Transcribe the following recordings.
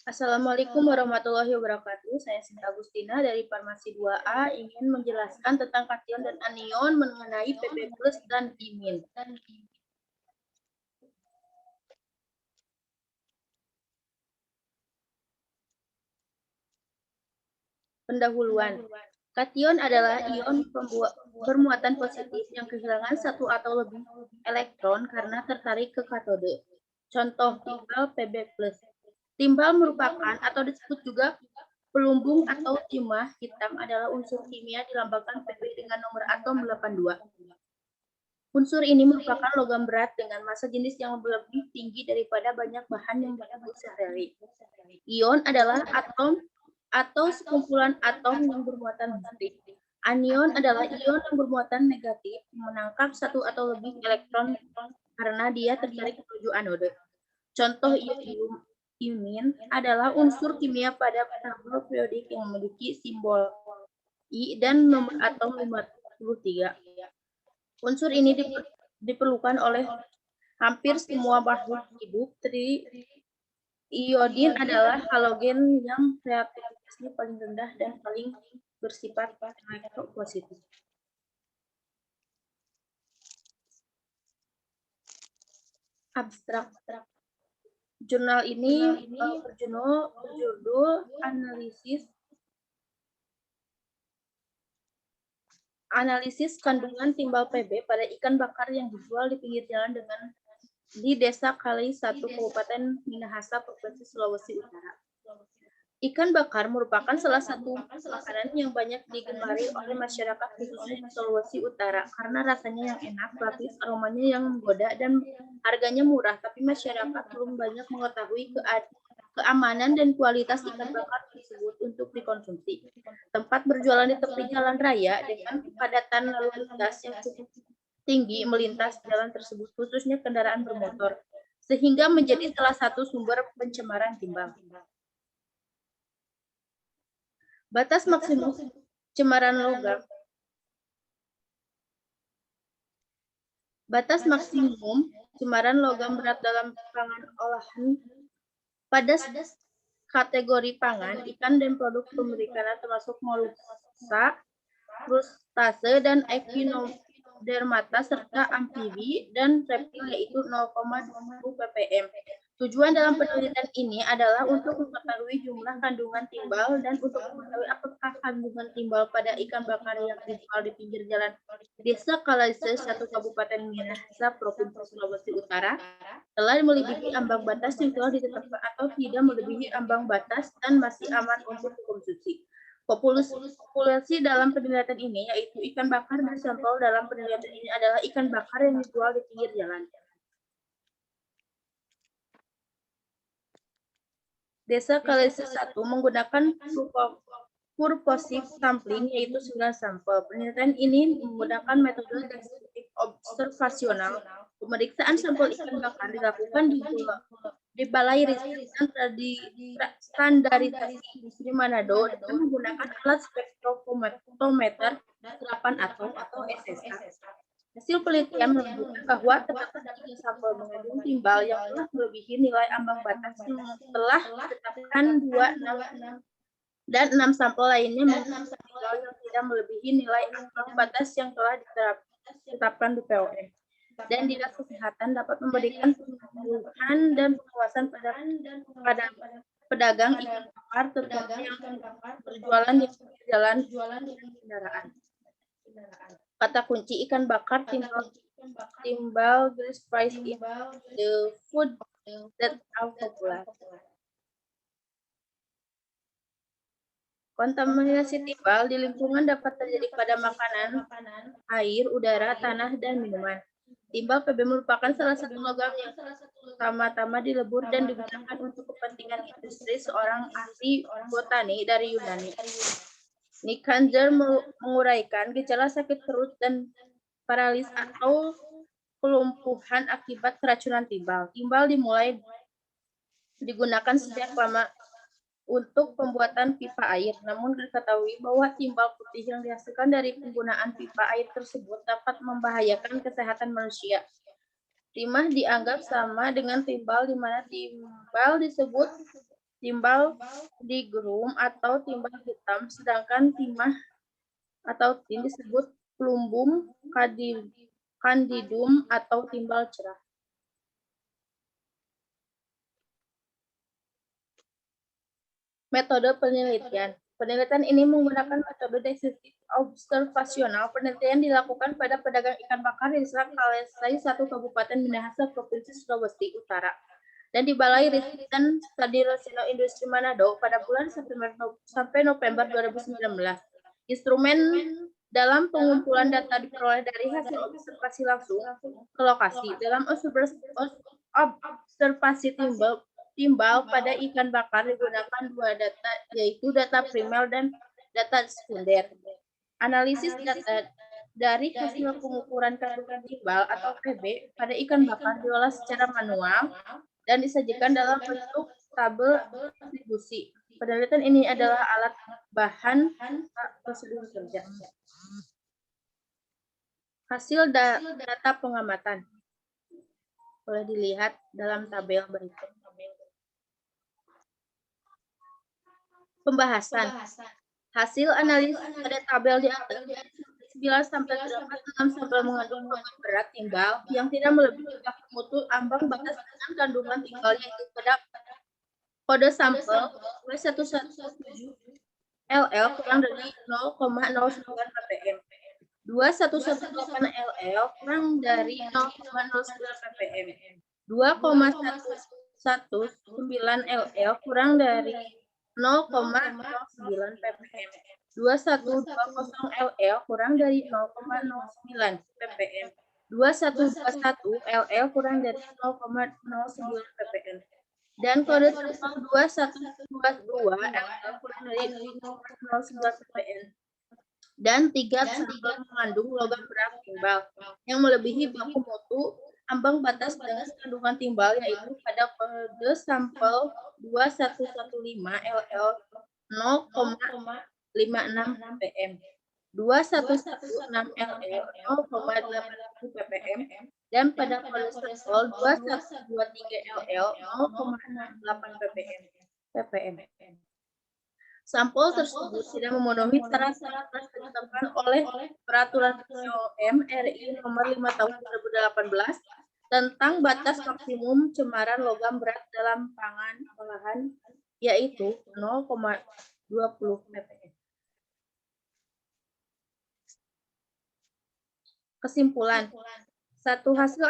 Assalamualaikum warahmatullahi wabarakatuh. Saya Sinta Agustina dari Farmasi 2A ingin menjelaskan tentang kation dan anion mengenai Pb+ dan imin. Pendahuluan. Kation adalah ion bermuatan positif yang kehilangan satu atau lebih elektron karena tertarik ke katode. Contoh timbal Pb+. Timbal merupakan atau disebut juga pelumbung atau timah hitam adalah unsur kimia dilambangkan Pb dengan nomor atom 82. Unsur ini merupakan logam berat dengan massa jenis yang lebih tinggi daripada banyak bahan yang disebut sehari-hari. Ion adalah atom atau sekumpulan atom yang bermuatan positif. Anion adalah ion yang bermuatan negatif menangkap satu atau lebih elektron karena dia tertarik menuju anode. Contoh ion imin adalah unsur kimia pada tabel periodik yang memiliki simbol I dan nomor atom 53. Unsur ini diperlukan oleh hampir semua makhluk hidup. Iodin adalah halogen yang reaktivitasnya paling rendah dan paling bersifat elektropositif. Abstrak. Jurnal ini berjudul analisis kandungan timbal Pb pada ikan bakar yang dijual di pinggir jalan di Desa Kali 1, Kabupaten Minahasa, Provinsi Sulawesi Utara. Ikan bakar merupakan salah satu makanan yang banyak digemari oleh masyarakat khususnya di Sulawesi Utara karena rasanya yang enak, lapis, aromanya yang menggoda, dan harganya murah. Tapi masyarakat belum banyak mengetahui keamanan dan kualitas ikan bakar tersebut untuk dikonsumsi. Tempat berjualan di tepi jalan raya dengan kepadatan lalu lintas yang cukup tinggi melintas jalan tersebut, khususnya kendaraan bermotor, sehingga menjadi salah satu sumber pencemaran timbal. Batas maksimum cemaran logam. Batas maksimum cemaran logam berat dalam pangan olahan pada kategori pangan, ikan dan produk perikanan termasuk moluksa, krustase, dan echinodermata, serta amfibi dan reptil yaitu 0,20 ppm. Tujuan dalam penelitian ini adalah untuk mengetahui jumlah kandungan timbal dan untuk mengetahui apakah kandungan timbal pada ikan bakar yang dijual di pinggir jalan Desa Kalaise, 1 Kabupaten Minahasa, Provinsi Sulawesi Utara, telah melebihi ambang batas yang telah ditetapkan atau tidak melebihi ambang batas dan masih aman untuk dikonsumsi. Populasi dalam penelitian ini yaitu ikan bakar dan sampel dalam penelitian ini adalah ikan bakar yang dijual di pinggir jalan. Desa Kalaise 1 menggunakan purposive sampling yaitu 9 sampel. Penelitian ini menggunakan metode deskriptif observasional. Pemeriksaan sampel ikan bakar dilakukan di Balai Riset dan Standarisasi Industri Manado dengan menggunakan alat spektrometer 8 atom atau SSA. Hasil penelitian menunjukkan bahwa terdapat 3 sampel mengandung timbal yang telah melebihi nilai ambang batas yang telah ditetapkan 2, 6, dan 6 sampel lainnya mengandung timbal yang tidak melebihi nilai ambang batas yang telah ditetapkan BPOM. Dan Dinas Kesehatan dapat memberikan penyuluhan dan pengawasan pada pedagang ikan bakar terutama yang berjualan di jalan kendaraan. Kata kunci ikan bakar timbal grease price in the food that are popular. Kontaminasi timbal di lingkungan dapat terjadi pada makanan, air, udara, tanah, dan minuman. Timbal Pb merupakan salah satu logam yang pertama-tama dilebur dan digunakan untuk kepentingan industri. Seorang ahli botani dari Yunani, Nick Kanzer, menguraikan gejala sakit perut dan paralis atau kelumpuhan akibat keracunan timbal. Timbal dimulai digunakan sejak lama untuk pembuatan pipa air. Namun diketahui bahwa timbal putih yang dihasilkan dari penggunaan pipa air tersebut dapat membahayakan kesehatan manusia. Timah dianggap sama dengan timbal, di mana timbal disebut timbal digrum atau timbal hitam, sedangkan timah atau tin disebut plumbum candidum atau timbal cerah. Metode penelitian. Penelitian ini menggunakan metode deskriptif observasional. Penelitian dilakukan pada pedagang ikan bakar di Selat Kalesai, 1 Kabupaten Minahasa, Provinsi Sulawesi Utara, dan di Balai Riset dan Studi Nasional Industri Manado pada bulan September sampai November 2019. Instrumen dalam pengumpulan data diperoleh dari hasil observasi langsung ke lokasi. Dalam observasi timbal pada ikan bakar digunakan 2 data, yaitu data primer dan data sekunder. Analisis data dari hasil pengukuran kandungan timbal atau PB pada ikan bakar diolah secara manual dan disajikan dalam bentuk tabel distribusi. Penelitian ini adalah alat bahan prosedur kerja. Hasil data pengamatan boleh dilihat dalam tabel berikut. Pembahasan. Hasil analisis pada tabel di atas 9 sampai 8 sampel mengandung logam berat timbal yang tidak melebihi mutu ambang batas dengan kandungan timbal, yaitu pada kode sampel W117 LL kurang dari 0,09 ppm, 2118 LL kurang dari 0,09 ppm, 2,119 LL kurang dari 0,09 ppm, 2120 LL kurang dari 0,09 ppm, 2121 LL kurang dari 0,09 ppm, dan kode sampel 2122 LL kurang dari 0,09 ppm, dan 3 sampel mengandung logam berat timbal yang melebihi baku mutu ambang batas dengan kandungan timbal, yaitu pada kode sampel 2115 LL 0,56 ppm, 2116 LL 0,81 ppm, dan pada kode sampel 2123 LL 0,68 ppm. Sampel tersebut tidak memenuhi syarat-syarat ditetapkan oleh Peraturan POM RI Nomor 5 Tahun 2018 tentang batas maksimum cemaran logam berat dalam pangan olahan, yaitu 0,20 ppm. Kesimpulan. 1. Hasil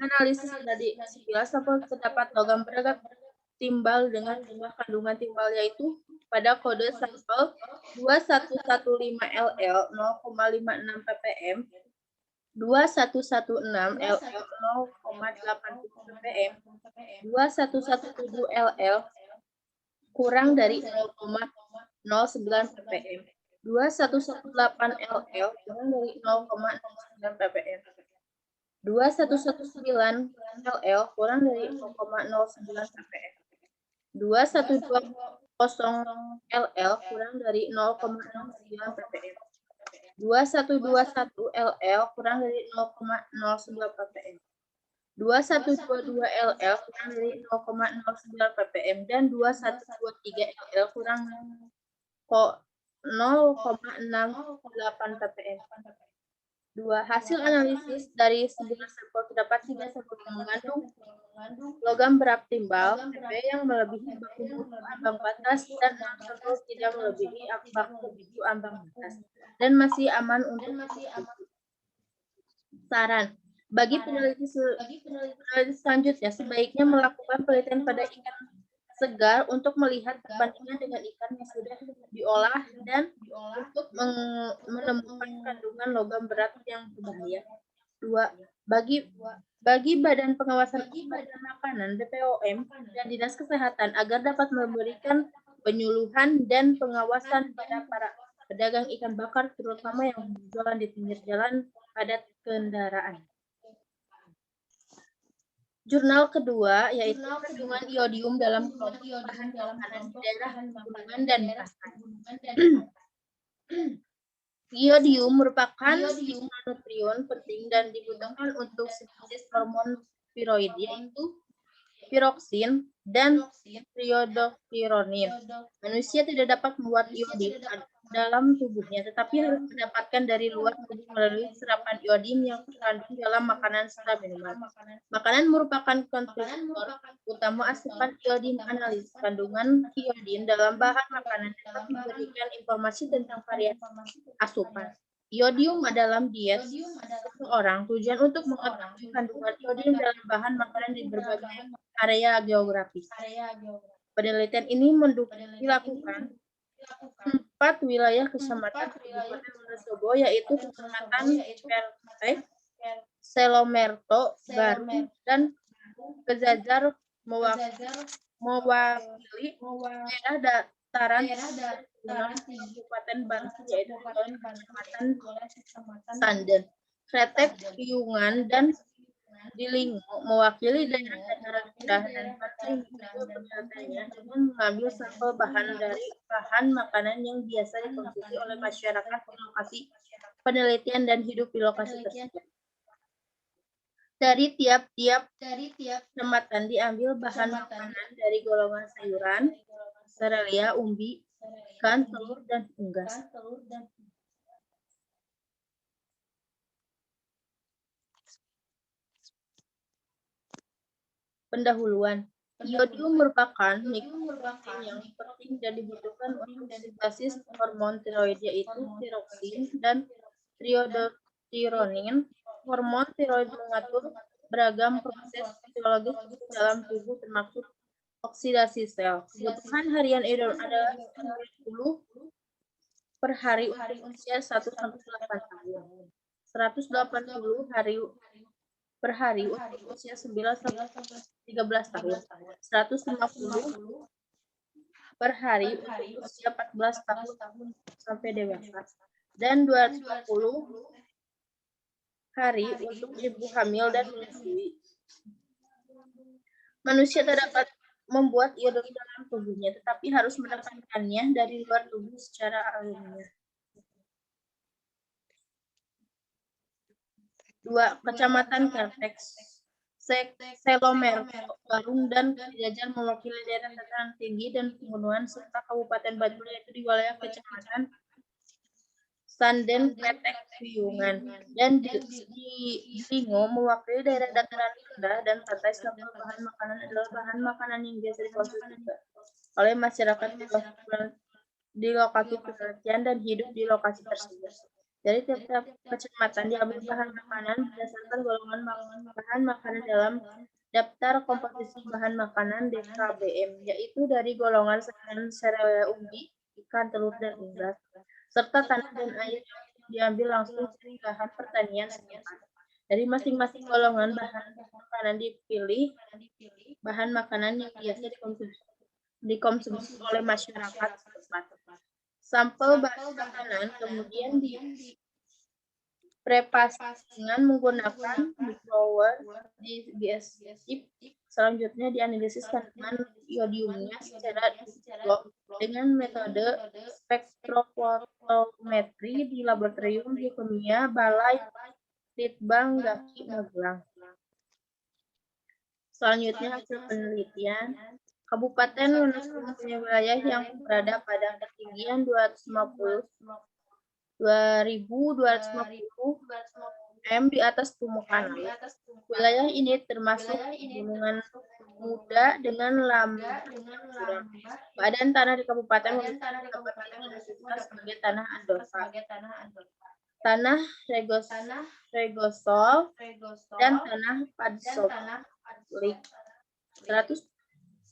analisis dari 11 sampel terdapat logam berat timbal dengan jumlah kandungan timbal, yaitu pada kode sampel 2115 LL 0,56 ppm, 2116 LL 0,80 ppm, 2117 LL kurang dari 0,09 ppm, 2118 LL kurang dari 0,09 ppm, 2119 LL kurang dari 0,09 ppm, 2120 LL kurang dari 0,09 ppm, 2121 LL kurang dari 0,09 ppm, 2122 LL kurang dari 0,09 ppm, dan 2123 LL kurang 0,68 ppm. 2. Hasil analisis dari 9 sampel terdapat 3 sampel yang mengandung logam berat timbal PP yang melebihi baku mutu ambang batas, dan 6 sampel tidak melebihi baku mutu ambang batas dan masih aman untuk dikonsumsi. Saran. Bagi peneliti selanjutnya, sebaiknya melakukan penelitian pada ikan segar untuk melihat perbandingan dengan ikan yang sudah diolah dan untuk menemukan kandungan logam berat yang berbahaya. 2. Bagi Badan Pengawasan Obat dan Makanan BPOM dan Dinas Kesehatan agar dapat memberikan penyuluhan dan pengawasan pada para pedagang ikan bakar, terutama yang berjualan di pinggir jalan padat kendaraan. Jurnal kedua yaitu kandungan iodium dalam kelompok bahan makanan di daerah pegunungan dan pantai. Iodium merupakan nutrien penting dan dibutuhkan untuk sintesis hormon tiroid, yaitu piroksin, dan triodokironin. Manusia tidak dapat membuat iodin dalam tubuhnya, tetapi harus mendapatkan dari luar tubuh melalui serapan iodin yang terkandung dalam makanan serta minuman. Makanan merupakan kontributor utama asupan iodin. Analisis kandungan iodin dalam bahan makanan dapat memberikan informasi tentang variasi asupan iodium dalam diet seseorang. Tujuan untuk mengetahui kandungan iodium dalam bahan makanan di berbagai area geografis. Penelitian ini dilakukan 4 wilayah kecamatan Kabupaten Wonosobo, yaitu Kecamatan Pertek, Selomerto, Baru, dan Kejajar, mewakili daerah dataran Kabupaten Bantul, yaitu Kecamatan Sanden, Kretek, Piungan, dan Dilingo mewakili daerah dataran rendah dan pantai. Penelitiannya dengan mengambil sampel bahan dari bahan makanan yang biasa dikonsumsi oleh masyarakat di lokasi penelitian dan hidup di lokasi tersebut. Dari tiap-tiap kecamatan diambil bahan makanan dari golongan sayuran, serealia, umbi, ikan, telur, dan unggas. Pendahuluan. Iodium merupakan mikronutrien yang penting dan dibutuhkan untuk sintesis hormon tiroid, yaitu tiroksin dan triodotironin. Hormon tiroid mengatur beragam proses fisiologis dalam tubuh, termasuk oksidasi sel. Kebutuhan harian iodium adalah 90 per hari untuk usia 1-8 tahun. 180 per hari untuk usia 9-13 tahun. 150 per hari untuk usia 14 tahun sampai dewasa. Dan 250 hari untuk ibu hamil dan menyusui. Manusia tak dapat membuat iodium dalam tubuhnya, tetapi harus mendapatkannya dari luar tubuh secara alamiah. 2. Kecamatan Kretek, Selomerto, Barung, dan Kejajar mewakili daerah dataran tinggi dan pegunungan serta Kabupaten Bantul, yaitu di wilayah Kecamatan Sanden, Kretek, Piungan, dan Dilingo mewakili daerah dataran rendah dan pantai. Sampel bahan makanan adalah bahan makanan yang biasa dikonsumsi oleh masyarakat di lokasi penelitian dan hidup di lokasi tersebut. Dari tiap-tiap kecamatan diambil bahan makanan berdasarkan golongan bahan makanan dalam daftar komposisi bahan makanan DKBM, yaitu dari golongan sayuran, serealia, umbi, ikan, telur, dan unggas, serta tanah dan air yang diambil langsung dari bahan pertanian setempat. Dari masing-masing golongan bahan makanan dipilih bahan makanan yang biasa dikonsumsi oleh masyarakat setempat. Sampel bahan makanan kemudian dipreparasi dengan menggunakan microwaves di BSIP. Selanjutnya dianalisis kandungan iodiumnya secara digital dengan metode spektrofotometri di Laboratorium Biokimia Balai Litbang Gaki Magelang. Selanjutnya hasil penelitian. Kabupaten Wonosobo mempunyai wilayah yang berada pada ketinggian 2.250 m di atas permukaan laut. Wilayah ini termasuk gunungan muda dengan lambat curam. Badan tanah di Kabupaten Wonosobo dapat diklasifikasikan sebagai tanah andosa, tanah regosol, dan tanah padsolik.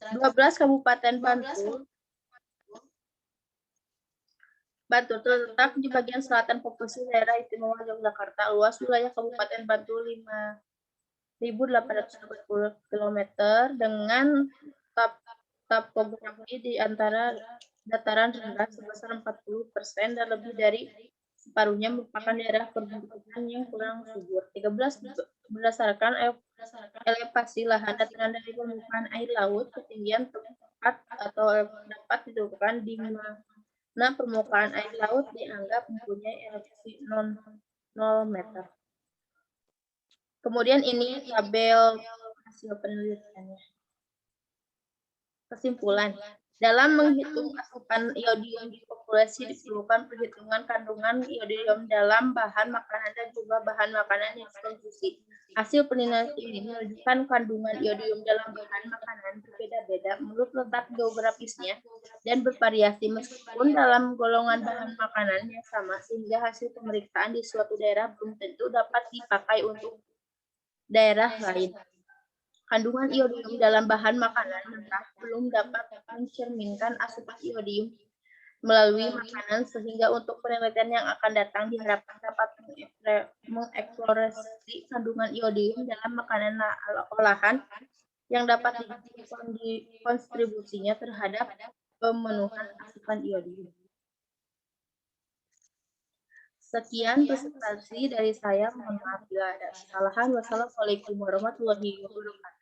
112 Kabupaten Bantul terletak di bagian selatan Provinsi Daerah Istimewa Yogyakarta. Luas wilayah Kabupaten Bantul 5.840 km dengan topografi di antara dataran rendah sebesar 40% dan lebih dari separuhnya merupakan daerah perbukitan yang kurang subur. 13 berdasarkan elevasi lahan dataran dari permukaan air laut, ketinggian tempat atau dapat ditentukan di mana permukaan air laut dianggap mempunyai elevasi 0 meter. Kemudian ini tabel hasil penelitiannya. Kesimpulan, dalam menghitung asupan iodium di populasi diperlukan perhitungan kandungan iodium dalam bahan makanan dan jumlah bahan makanan yang dikonsumsi. Hasil penelitian ini menunjukkan kandungan iodium dalam bahan makanan berbeda-beda menurut letak geografisnya dan bervariasi meskipun dalam golongan bahan makanan yang sama, sehingga hasil pemeriksaan di suatu daerah belum tentu dapat dipakai untuk daerah lain. Kandungan iodium dalam bahan makanan mentah belum dapat mencerminkan asupan iodium melalui makanan, sehingga untuk penelitian yang akan datang diharapkan dapat mengeksplorasi kandungan iodium dalam makanan olahan yang dapat dihitung kontribusinya terhadap pemenuhan asupan iodium. Sekian presentasi dari saya. Mohon maaf bila ada kesalahan. Wassalamualaikum warahmatullahi wabarakatuh.